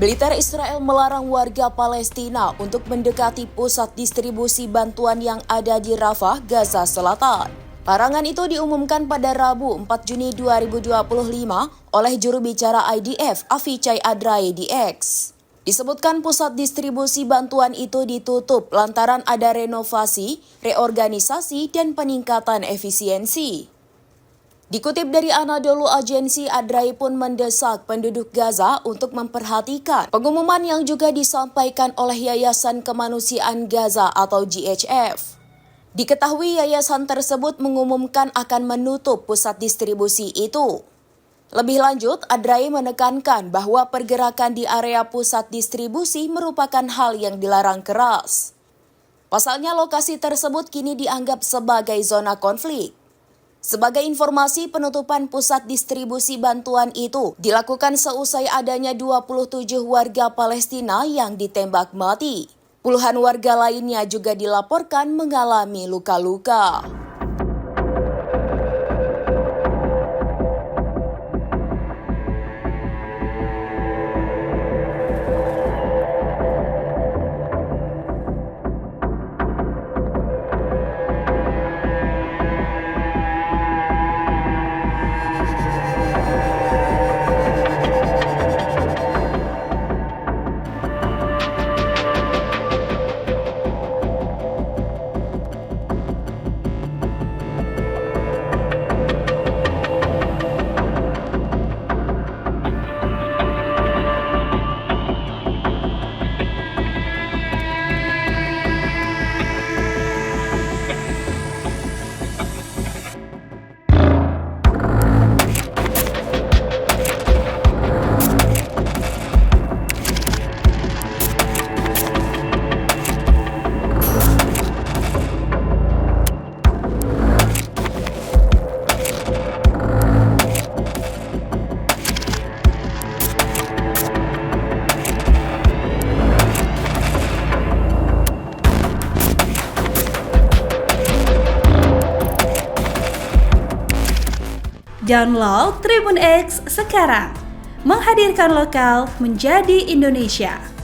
Militer Israel melarang warga Palestina untuk mendekati pusat distribusi bantuan yang ada di Rafah, Gaza Selatan. Larangan itu diumumkan pada Rabu 4 Juni 2025 oleh juru bicara IDF, Avichai Adrae di X. Disebutkan pusat distribusi bantuan itu ditutup lantaran ada renovasi, reorganisasi, dan peningkatan efisiensi. Dikutip dari Anadolu Agency, Adrae pun mendesak penduduk Gaza untuk memperhatikan pengumuman yang juga disampaikan oleh Yayasan Kemanusiaan Gaza atau GHF. Diketahui yayasan tersebut mengumumkan akan menutup pusat distribusi itu. Lebih lanjut, Adrae menekankan bahwa pergerakan di area pusat distribusi merupakan hal yang dilarang keras. Pasalnya, lokasi tersebut kini dianggap sebagai zona konflik. Sebagai informasi, penutupan pusat distribusi bantuan itu dilakukan seusai adanya 27 warga Palestina yang ditembak mati. Puluhan warga lainnya juga dilaporkan mengalami luka-luka. Download Tribun X sekarang, menghadirkan lokal menjadi Indonesia.